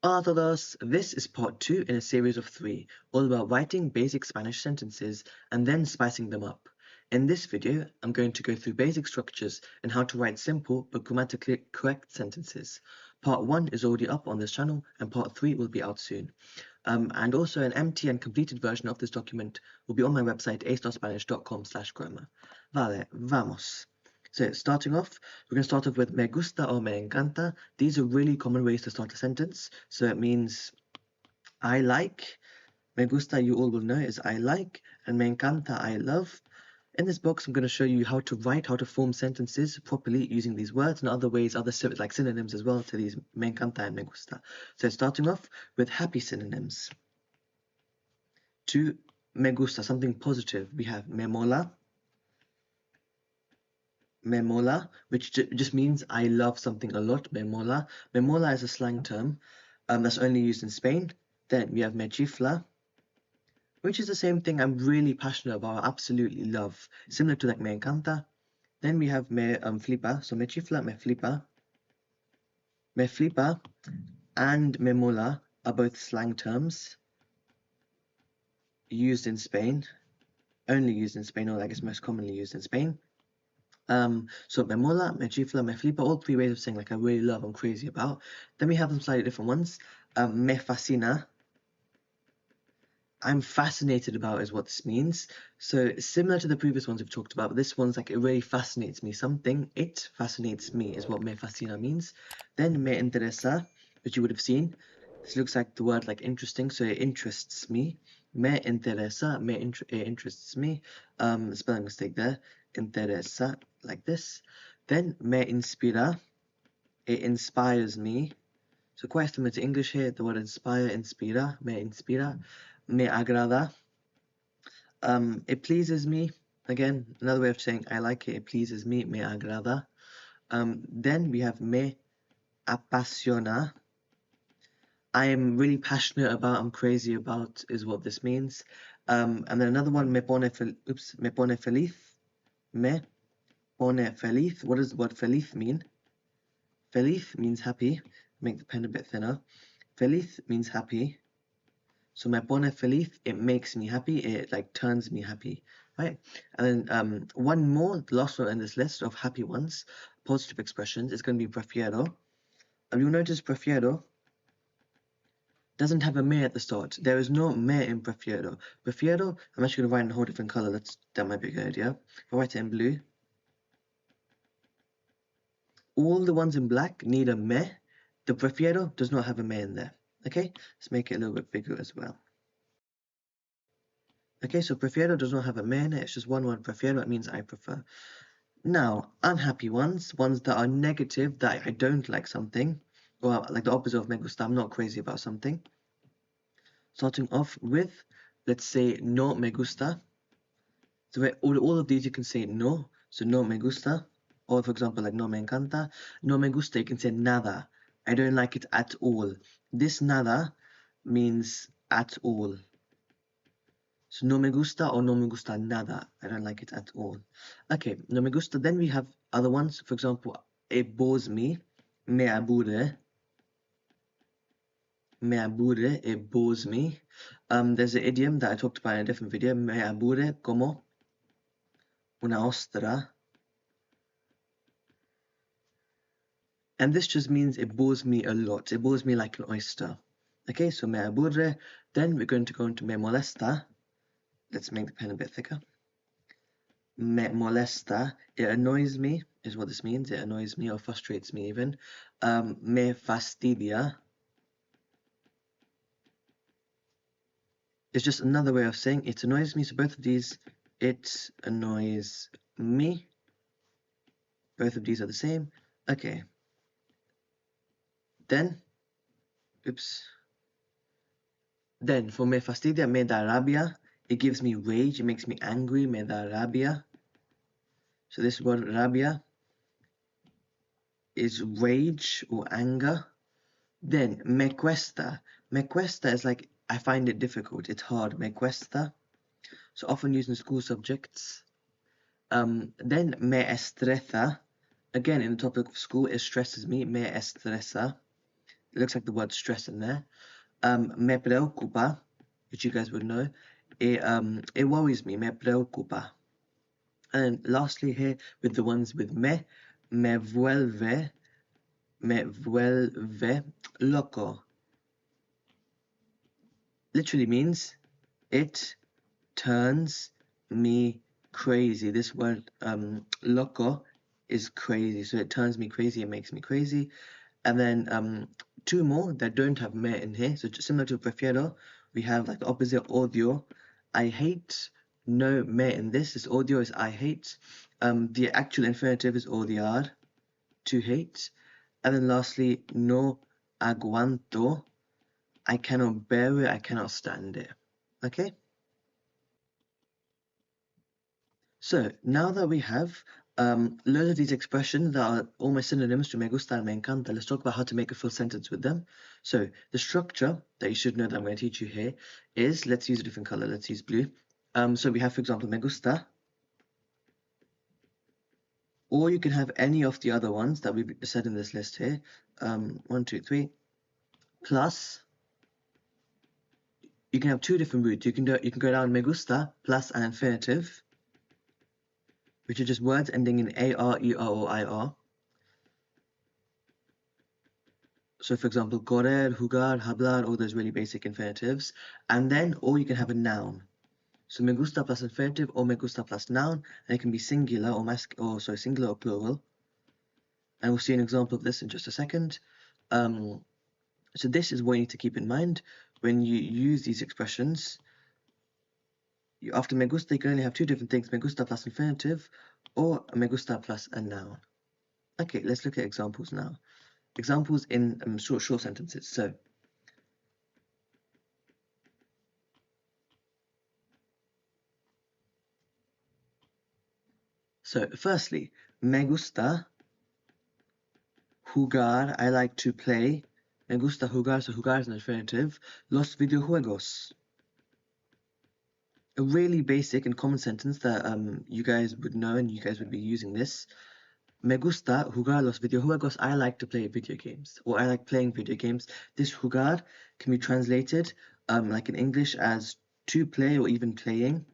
Hola a todos! This is part 2 in a series of 3, all about writing basic Spanish sentences and then spicing them up. In this video, I'm going to go through basic structures and how to write simple but grammatically correct sentences. Part 1 is already up on this channel and part 3 will be out soon. And also an empty and completed version of this document will be on my website astarspanish.com/grammar. Vale, vamos! So starting off, we're going to start off with me gusta or me encanta. These are really common ways to start a sentence. So it means I like. Me gusta, you all will know, is I like. And me encanta, I love. In this box, I'm going to show you how to write, how to form sentences properly using these words and other ways, like synonyms as well to these me encanta and me gusta. So starting off with happy synonyms. To me gusta, something positive, we have me mola, me mola, which just means I love something a lot. Me mola. Me mola is a slang term that's only used in Spain. Then we have me chifla, which is the same thing I'm really passionate about, I absolutely love, similar to like me encanta. Then we have me flipa, so me chifla, me flipa. Me flipa and me mola are both slang terms used in Spain, only used in Spain, or I guess most commonly used in Spain. So me mola, me chifla, me flipa, all three ways of saying like I really love, I'm crazy about. Then we have some slightly different ones. Me fascina, I'm fascinated about is what this means. So similar to the previous ones we've talked about, but this one's like it really fascinates me. Something, it fascinates me is what me fascina means. Then me interesa, which you would have seen. This looks like the word like interesting, so it interests me. Me interesa, it interests me. Spelling mistake there. Interesa, like this. Then me inspira, it inspires me. So quite similar to English here, the word inspire, inspira, me inspira. Me agrada, it pleases me. Again, another way of saying I like it, it pleases me, me agrada. Then we have me apasiona. I am really passionate about, I'm crazy about, is what this means. And then another one, me pone feliz. Me pone feliz. What does the word feliz mean? Feliz means happy. Make the pen a bit thinner. Feliz means happy. So me pone feliz, it makes me happy, it like turns me happy, right? And then one more, the last one in this list of happy ones, positive expressions, is going to be prefiero. You'll notice prefiero doesn't have a me at the start. There is no me in prefiero. Prefiero, I'm actually going to write in a whole different color. That might be a good idea. If I write it in blue, all the ones in black need a me. The prefiero does not have a me in there. Okay, let's make it a little bit bigger as well. Okay, so prefiero does not have a me in it. It's just one word, prefiero. It means I prefer. Now, unhappy ones that are negative, that I don't like something, or like the opposite of me gusta, I'm not crazy about something. Starting off with, let's say, no me gusta. So all of these you can say no. So no me gusta. Or for example, like no me encanta. No me gusta, you can say nada. I don't like it at all. This nada means at all. So no me gusta or no me gusta nada. I don't like it at all. Okay, no me gusta. Then we have other ones. For example, it bores me. Me aburre. Me aburre. It bores me. There's an idiom that I talked about in a different video. Me aburre como una ostra. And this just means it bores me a lot. It bores me like an oyster. Okay, so me aburre. Then we're going to go into me molesta. Let's make the pen a bit thicker. Me molesta, it annoys me, is what this means. It annoys me or frustrates me even. Me fastidia is just another way of saying it annoys me. So both of these, it annoys me. Both of these are the same. Okay. Then, oops. Then for me fastidia, me da rabia, it gives me rage, it makes me angry, me da rabia. So this word rabia is rage or anger. Then me cuesta. Me cuesta is like I find it difficult, it's hard. Me cuesta. So often used in school subjects. Then me estresa. Again, in the topic of school, it stresses me. Me estresa. It looks like the word stress in there. Me preocupa, which you guys would know. It worries me. Me preocupa. And lastly here, with the ones with me vuelve loco. Literally means it turns me crazy. This word loco is crazy, so it turns me crazy, it makes me crazy. And then two more that don't have me in here, so just similar to prefiero, we have like the opposite, odio. I hate. No me in this. This odio is I hate. The actual infinitive is odiar, to hate. And then lastly, no aguanto. I cannot bear it, I cannot stand it. Okay? So now that we have loads of these expressions that are almost synonyms to me gusta and me encanta, let's talk about how to make a full sentence with them. So the structure that you should know that I'm going to teach you here is, let's use a different color, let's use blue. So we have, for example, me gusta, or you can have any of the other ones that we've said in this list here. 1, 2, 3, plus. You can have two different routes. You can go down me gusta plus an infinitive, which are just words ending in AR, ER, or IR. So for example, correr, jugar, hablar, all those really basic infinitives. And then, or you can have a noun. So me gusta plus infinitive or me gusta plus noun, and it can be singular or singular or plural. And we'll see an example of this in just a second. So this is what you need to keep in mind when you use these expressions. After me gusta, you can only have two different things, me gusta plus infinitive or me gusta plus a noun. Okay, let's look at examples now. Examples in short sentences. So firstly, me gusta jugar, I like to play. Me gusta jugar, so jugar is an infinitive. Los videojuegos. A really basic and common sentence that you guys would know and you guys would be using this. Me gusta jugar los videojuegos. I like to play video games, or I like playing video games. This jugar can be translated like in English as to play or even playing.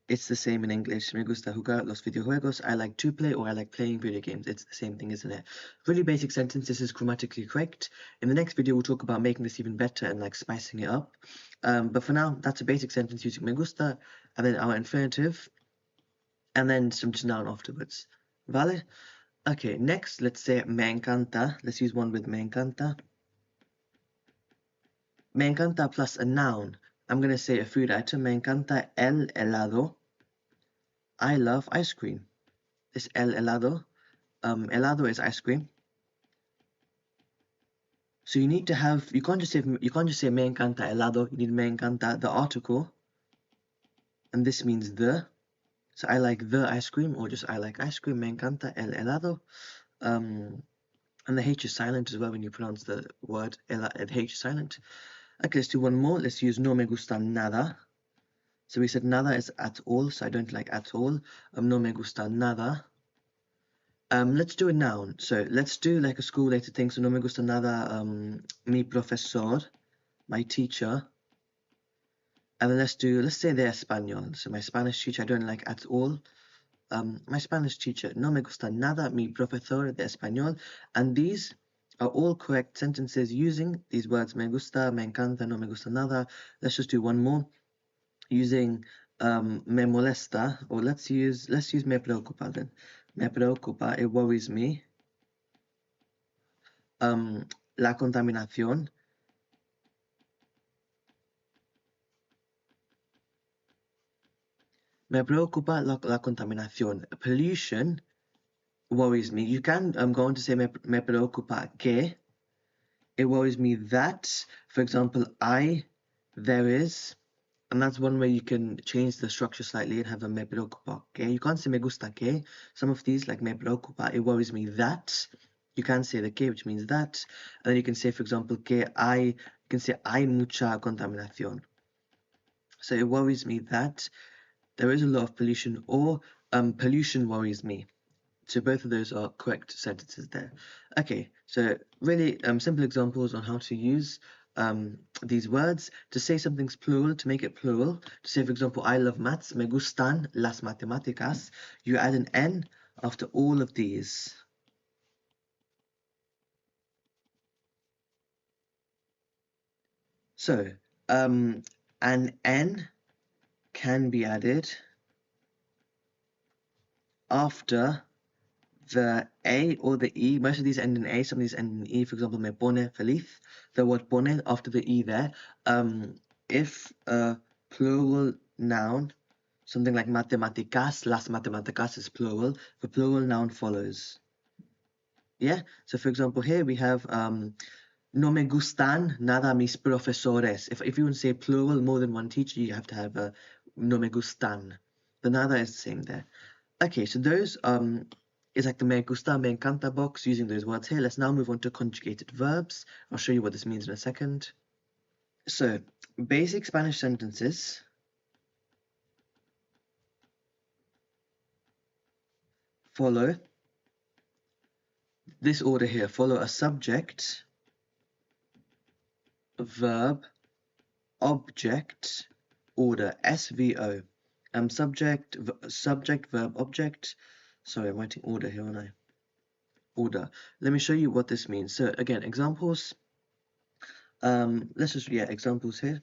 It's the same in English. Me gusta jugar los videojuegos. I like to play or I like playing video games. It's the same thing, isn't it? Really basic sentence. This is grammatically correct. In the next video, we'll talk about making this even better and like spicing it up. But for now, that's a basic sentence using me gusta and then our infinitive and then some just noun afterwards. Vale? Okay, next, let's say me encanta. Let's use one with me encanta. Me encanta plus a noun. I'm going to say a food item. Me encanta el helado. I love ice cream. This el helado. Helado is ice cream. So you need to have, you can't just say me encanta helado. You need me encanta, the article. And this means the. So I like the ice cream, or just I like ice cream. Me encanta el helado. And the H is silent as well when you pronounce the word. The H is silent. Okay, let's do one more. Let's use no me gusta nada. So we said nada is at all, so I don't like at all. No me gusta nada. Let's do a noun. So let's do like a school-related thing. So no me gusta nada mi profesor, my teacher. And then let's say de español. So my Spanish teacher I don't like at all. My Spanish teacher, no me gusta nada mi profesor de español. And these are all correct sentences using these words me gusta, me encanta, no me gusta nada. Let's just do one more using me molesta, or let's use me preocupa then. Me preocupa, it worries me. La contaminación. Me preocupa la contaminación. Pollution worries me. You can go on to say me preocupa que. It worries me that, for example, there is. And that's one way you can change the structure slightly and have a me preocupa que. You can't say me gusta que. Some of these, like me preocupa, it worries me that. You can say the que, which means that. And then you can say, for example, que you can say hay mucha contaminación. So it worries me that there is a lot of pollution, or pollution worries me. So both of those are correct sentences there. Okay, so really simple examples on how to use these words. To say something's plural, to make it plural, to say, for example, I love maths, me gustan las matemáticas, you add an N after all of these. So, an N can be added after the A or the E. Most of these end in A, some of these end in E. For example, me pone feliz, the word pone after the E there. If a plural noun, something like matemáticas, las matemáticas is plural, the plural noun follows. Yeah, so for example, here we have no me gustan nada mis profesores. If you want to say plural, more than one teacher, you have to have a no me gustan. The nada is the same there. Okay, so those is like the me gusta, me encanta box using those words here. Let's now move on to conjugated verbs. I'll show you what this means in a second. So, basic Spanish sentences follow this order here. Follow a subject, verb, object order, SVO. Subject, verb, object. Sorry, I'm writing order here, aren't I? Order. Let me show you what this means. So again, examples. Let's just examples here.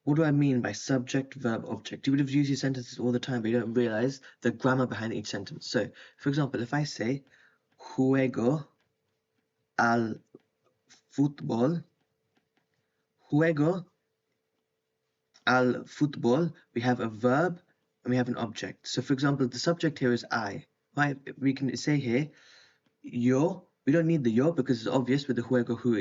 What do I mean by subject, verb, object? You would have used these sentences all the time, but you don't realize the grammar behind each sentence. So, for example, if I say juego al fútbol, juego al fútbol, we have a verb and we have an object. So, for example, the subject here is I. Right? We can say here yo. We don't need the yo because it's obvious with the juego who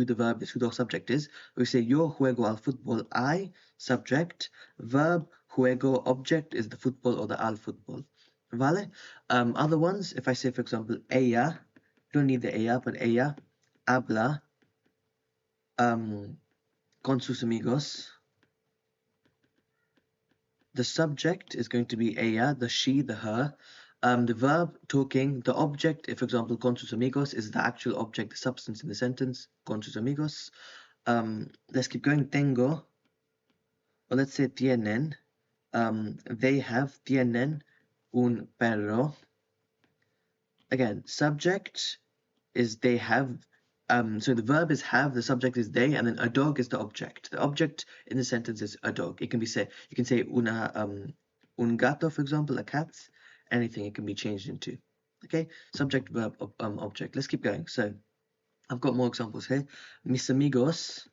the verb is, who the subject is. We say yo juego al fútbol, I, subject, verb, juego, object is the football or the al fútbol. Vale? Other ones, if I say, for example, ella, you don't need the ella, but ella habla con sus amigos. The subject is going to be ella, the she, the her. The verb, talking, the object, if for example, con sus amigos is the actual object, the substance in the sentence, con sus amigos. Let's keep going. Tengo, or let's say tienen. They have, tienen un perro. Again, subject is they have. So the verb is have, the subject is they, and then a dog is the object. The object in the sentence is a dog. It can be say, you can say un gato, for example, a cat. Anything it can be changed into. Okay, subject, verb, object. Let's keep going. So I've got more examples here. Mis amigos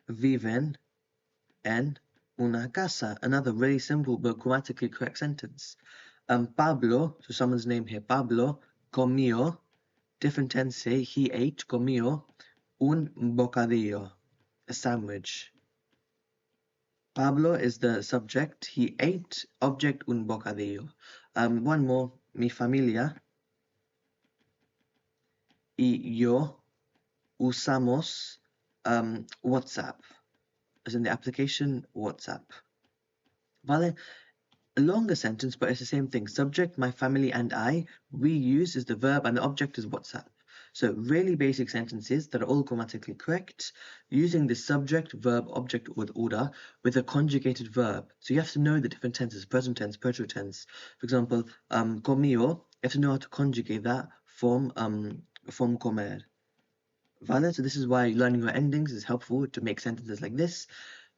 viven en una casa. Another really simple but grammatically correct sentence. Pablo, so someone's name here, Pablo comió, different tense say, he ate, comió, un bocadillo, a sandwich. Pablo is the subject, he ate, object, un bocadillo. One more, mi familia y yo usamos WhatsApp, as in the application WhatsApp. Vale? A longer sentence, but it's the same thing. Subject, my family and I, we use is the verb and the object is WhatsApp. So really basic sentences that are all grammatically correct using the subject, verb, object with order with a conjugated verb. So you have to know the different tenses, present tense, future tense. For example, comió, you have to know how to conjugate that from comer. Vale? So this is why learning your endings is helpful to make sentences like this.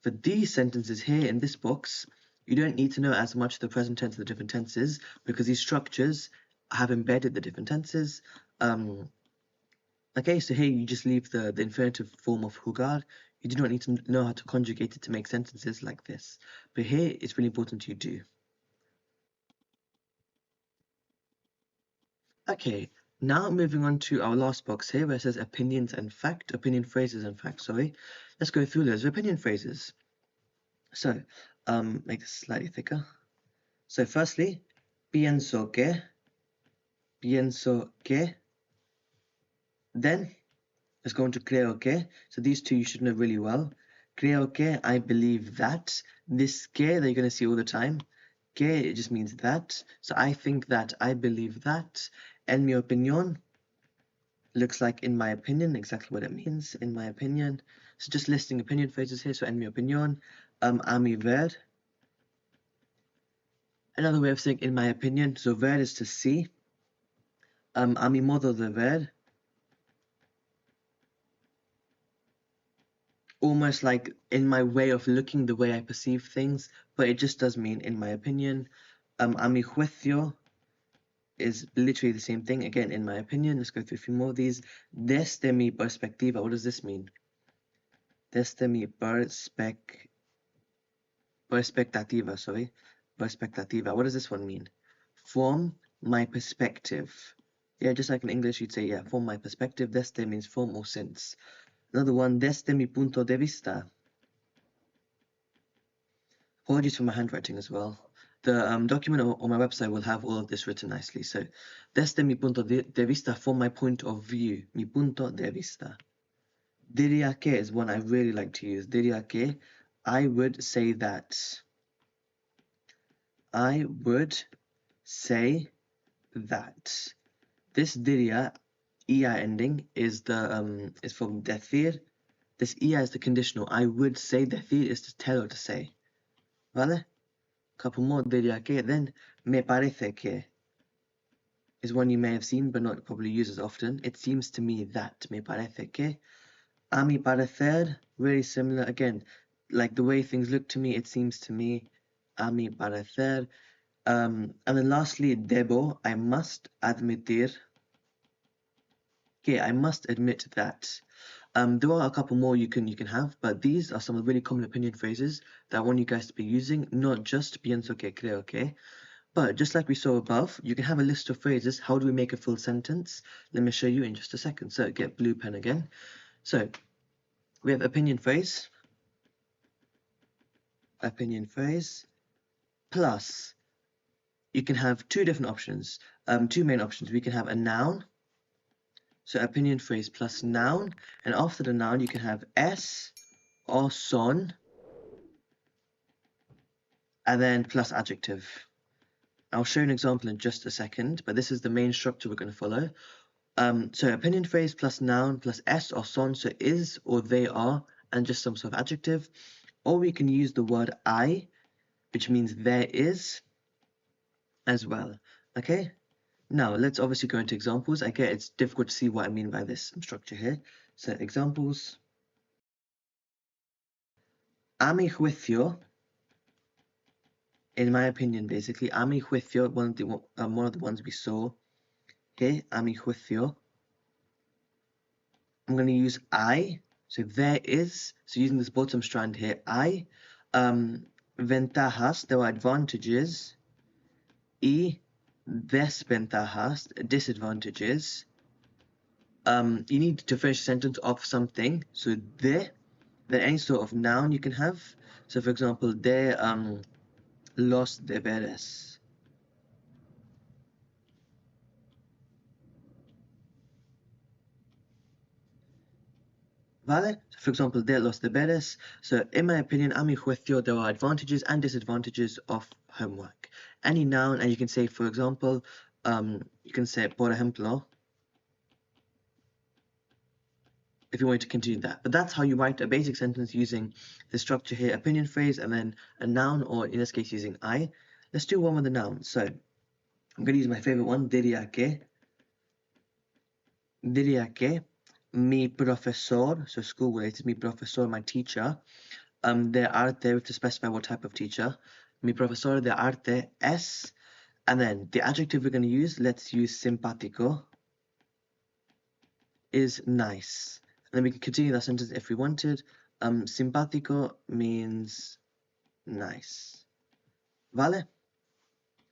For these sentences here in this box, you don't need to know as much the present tense and the different tenses because these structures have embedded the different tenses. Okay, so here you just leave the infinitive form of jugar. You do not need to know how to conjugate it to make sentences like this. But here it's really important you do. Okay, now moving on to our last box here where it says opinions and fact, opinion phrases and facts, sorry. Let's go through those opinion phrases. So, make this slightly thicker. So firstly, pienso que, then let's go on to creo que. So these two you should know really well. Creo que, I believe that. This que that you're going to see all the time que, it just means that. So I think that, I believe that. En mi opinión looks like in my opinion, exactly what it means, in my opinion. So just listing opinion phrases here. So en mi opinión, a mi ver. Another way of saying in my opinion, so ver is to see. A mi modo de ver. Almost like in my way of looking, the way I perceive things, but it just does mean in my opinion. A mi juicio is literally the same thing, again, in my opinion. Let's go through a few more of these. Desde mi perspectiva, what does this mean? Desde mi perspectativa, sorry. Perspectativa, what does this one mean? From my perspective. Yeah, just like in English, you'd say, yeah, from my perspective. Desde means from or since. Another one, desde mi punto de vista. Apologies for my handwriting as well. The document on my website will have all of this written nicely. So, desde mi punto de vista, from my point of view. Mi punto de vista. Diría que is one I really like to use. Diría que, I would say that. I would say that. This diría, ia ending, is from decir. This ia is the conditional. I would say, decir is to tell or to say. ¿Vale? Couple more, diría que. Then, me parece que is one you may have seen but not probably used as often. It seems to me that. Me parece que. A mi parecer, very similar. Again, like the way things look to me, it seems to me. A mi parecer. And then lastly, debo, I must admitir. Okay, I must admit that. There are a couple more you can have, but these are some of the really common opinion phrases that I want you guys to be using, not just pienso que, creo que. But just like we saw above, you can have a list of phrases. How do we make a full sentence? Let me show you in just a second. So get blue pen again. So we have opinion phrase, plus you can have two different options, two main options. We can have a noun, so opinion phrase plus noun, and after the noun you can have es or son, and then plus adjective. I'll show you an example in just a second, but this is the main structure we're going to follow. So opinion phrase plus noun plus es or son, so is or they are, and just some sort of adjective. Or we can use the word I, which means there is, as well. Okay? Now, let's obviously go into examples. I get it's difficult to see what I mean by this structure here. So, examples. A mi juicio, in my opinion, basically, a mi juicio, one of the ones we saw here, a mi juicio. I'm going to use I, so there is, so using this bottom strand here, I. Ventajas, there are advantages. Y desventajas, disadvantages. You need to finish a sentence off something, so de, then any sort of noun you can have. So for example, de los deberes. Vale? So for example, de los deberes. So in my opinion, a mi juicio, there are advantages and disadvantages of homework. Any noun, and you can say, for example, you can say, por ejemplo, if you want to continue that. But that's how you write a basic sentence using the structure here, opinion phrase, and then a noun, or in this case, using I. Let's do one with the noun. So I'm going to use my favorite one, diría que. Diría que mi profesor, so school related, mi profesor, my teacher, de arte, we have to specify what type of teacher. Mi profesor de arte es, and then the adjective we're going to use, let's use simpático, is nice. And then we can continue that sentence if we wanted. Simpático means nice. Vale?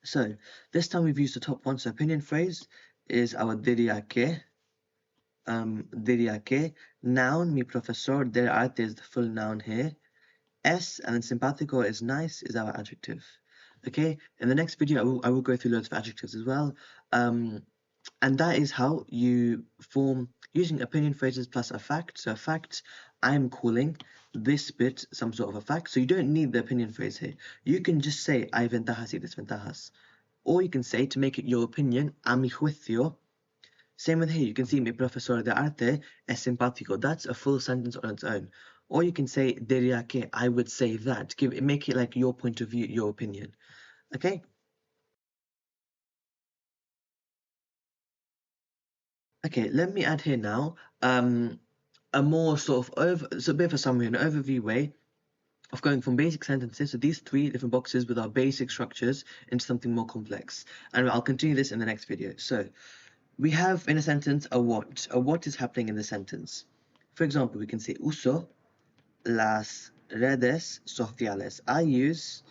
So this time we've used the top one. So opinion phrase is our diría que. Diría que. Noun, mi profesor de arte is the full noun here. Es, and then simpático is nice, is our adjective. Okay, in the next video I will go through loads of adjectives as well. And that is how you form using opinion phrases plus a fact. So a fact, I'm calling. this bit some sort of a fact. So you don't need the opinion phrase here. You can just say hay ventajas y desventajas. Or you can say, to make it your opinion, a mi juicio. Same with here, you can see mi profesor de arte es simpático. That's a full sentence on its own. Or you can say diría que, I would say that. Make it like your point of view, your opinion. Okay? Okay, let me add here now a more sort of so a bit of a summary, an overview way of going from basic sentences, so these 3 different boxes with our basic structures, into something more complex. And I'll continue this in the next video. So we have in a sentence a what. A what is happening in the sentence. For example, we can say uso las redes sociales. I use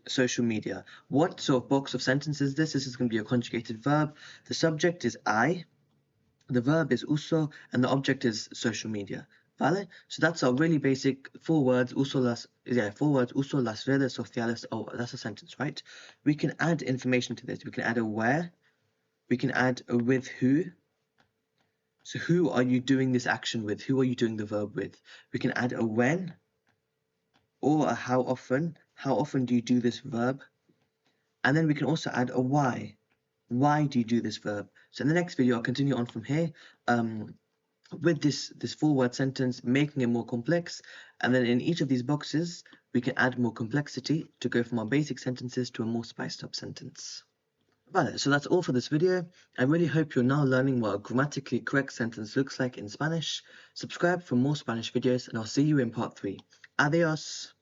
social media. What sort of box of sentence is this? This is going to be a conjugated verb. The subject is I, the verb is uso, and the object is social media. Vale? So that's our really basic 4 words, uso las redes sociales. Oh, that's a sentence, right? We can add information to this. We can add a where. We can add a with who. So who are you doing this action with? Who are you doing the verb with? We can add a when or a how often. How often do you do this verb? And then we can also add a why. Why do you do this verb? So in the next video, I'll continue on from here with this 4-word sentence, making it more complex. And then in each of these boxes, we can add more complexity to go from our basic sentences to a more spiced up sentence. Right, so that's all for this video. I really hope you're now learning what a grammatically correct sentence looks like in Spanish. Subscribe for more Spanish videos, and I'll see you in part 3. Adios!